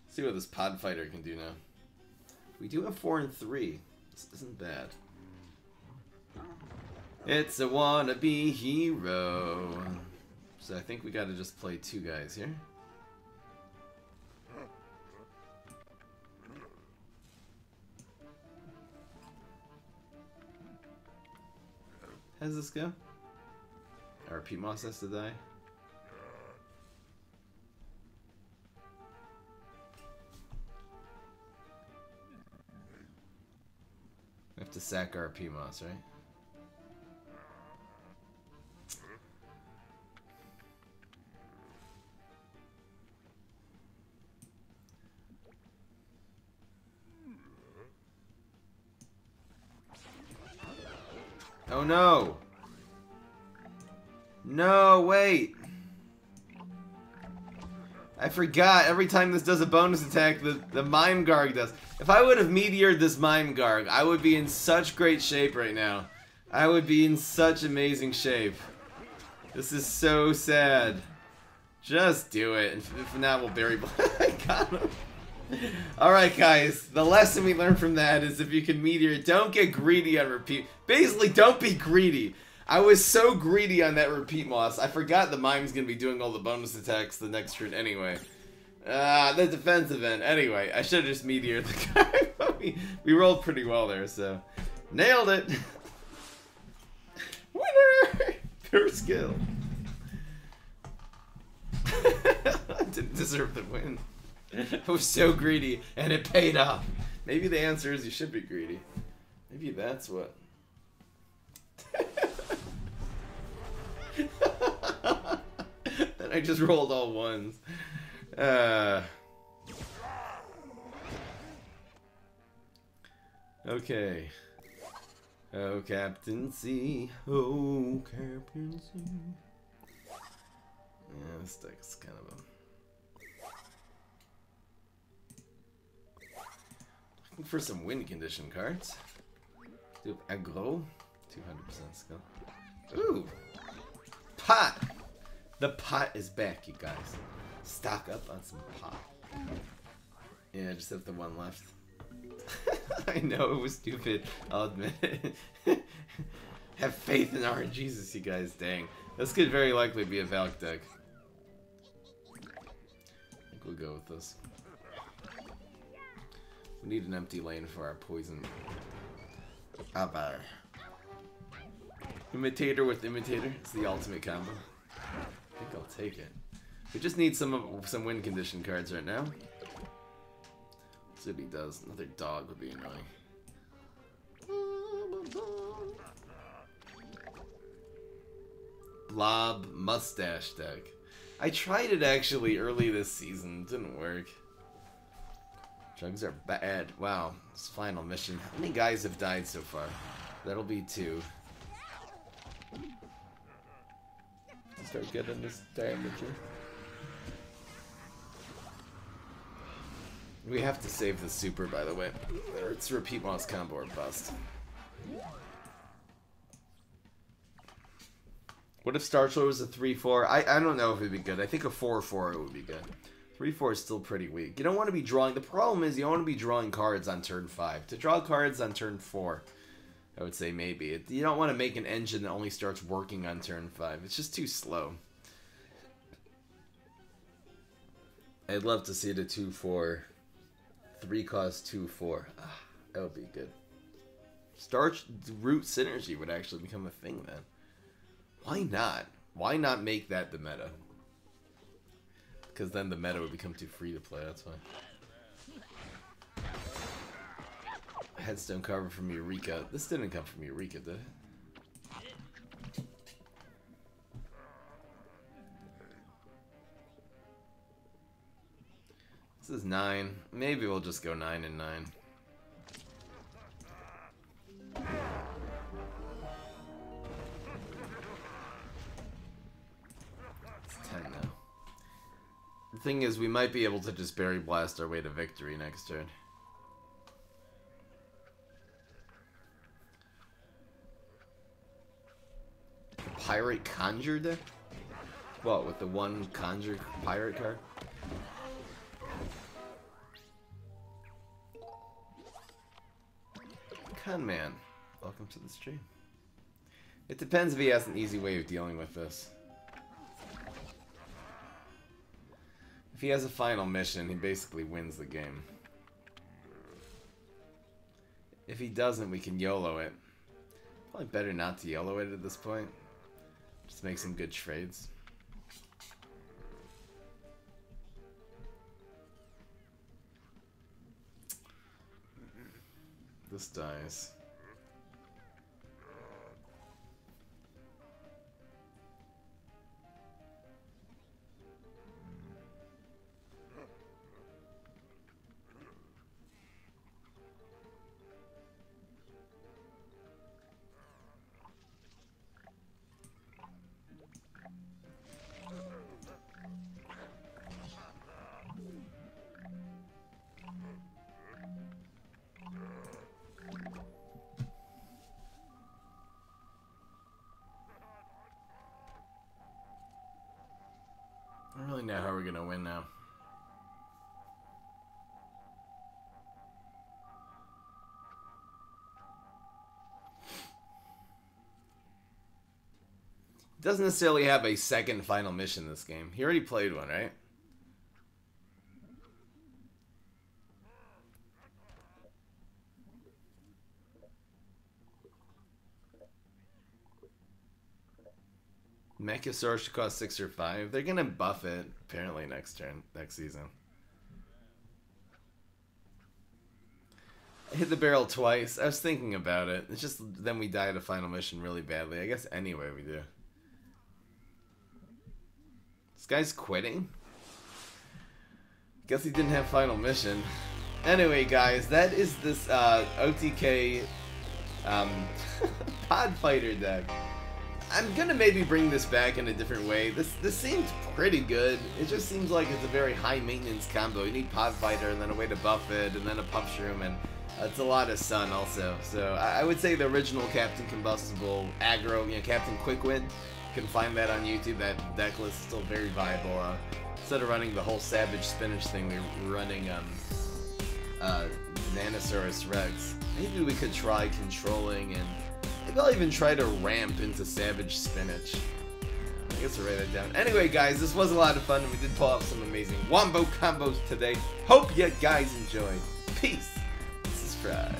See what this Pod Fighter can do now. We do have 4 and 3. This isn't bad. It's a wannabe hero. So I think we gotta just play 2 guys here. How does this go? Our PMOS has to die. We have to sack our PMOS, right? Oh no! No, wait! I forgot, every time this does a bonus attack, the Mime Garg does. If I would have meteored this Mime Garg, I would be in such great shape right now. I would be in such amazing shape. This is so sad. Just do it. If not, we'll bury I got him. Alright guys, the lesson we learned from that is if you can meteor, don't get greedy on repeat. Basically, don't be greedy. I was so greedy on that repeat moss, I forgot the Mime's gonna be doing all the bonus attacks the next turn anyway. The defensive end. Anyway, I should have just meteored the guy, but we rolled pretty well there, so. Nailed it! Winner! Pure skill. I didn't deserve the win. I was so greedy, and it paid off. Maybe the answer is you should be greedy. Maybe that's what. Then I just rolled all ones. Okay. Oh, Captain C. Oh, Captain C. Yeah, this deck's kind of a... Looking for some win condition cards. Do aggro. 200% skill. Ooh! Pot! The pot is back, you guys. Stock up on some pot. Yeah, I just have the one left. I know, it was stupid. I'll admit it. Have faith in RNGs, you guys. Dang. This could very likely be a Valk deck. I think we'll go with this. We need an empty lane for our poison. Abar. Imitator with Imitator. It's the ultimate combo. I think I'll take it. We just need some win condition cards right now. Let's see what he does. Another dog would be annoying. Blob mustache deck. I tried it actually early this season. Didn't work. Drugs are bad. Wow. This final mission. How many guys have died so far? That'll be 2. Start getting this damager. We have to save the super, by the way. Or it's repeat moss combo or bust. What if Star Troll was a 3-4? I don't know if it'd be good. I think a 4-4 would be good. 3-4 is still pretty weak. You don't want to be drawing... The problem is you don't want to be drawing cards on turn 5. To draw cards on turn 4, I would say maybe. You don't want to make an engine that only starts working on turn 5. It's just too slow. I'd love to see the 2-4. 3 cost 2-4. That would be good. Starch root synergy would actually become a thing then. Why not? Why not make that the meta? Because then the meta would become too free to play, that's why. Headstone cover from Eureka. This didn't come from Eureka, did it? This is 9. Maybe we'll just go 9 and 9. It's 10 now. The thing is, we might be able to just Berry Blast our way to victory next turn. Pirate Conjure deck? What, with the one Conjure Pirate card? Con Man, welcome to the stream. It depends if he has an easy way of dealing with this. If he has a final mission, he basically wins the game. If he doesn't, we can YOLO it. Probably better not to YOLO it at this point. Just make some good trades. This dies. we're gonna win now. Doesn't necessarily have a second final mission this game. He already played one, right? Mechasaur should cost 6 or 5. They're gonna buff it apparently next season. I hit the barrel twice. I was thinking about it. It's just then we die at a final mission really badly. I guess anyway we do. This guy's quitting? Guess he didn't have final mission. Anyway, guys, that is this OTK Pod Fighter deck. I'm gonna maybe bring this back in a different way. This seems pretty good. It just seems like it's a very high maintenance combo. You need Pod Fighter and then a way to buff it and then a Puff Shroom, and it's a lot of Sun also. So I would say the original Captain Combustible aggro, you know, Captain Quick-Wit, you can find that on YouTube. That deck list is still very viable. Instead of running the whole Savage Spinach thing, we're running Nanosaurus Rex. Maybe we could try controlling, and maybe I'll even try to ramp into Savage Spinach. I guess I'll write that down. Anyway, guys, this was a lot of fun. We did pull off some amazing wombo combos today. Hope you guys enjoyed. Peace. This is Fry.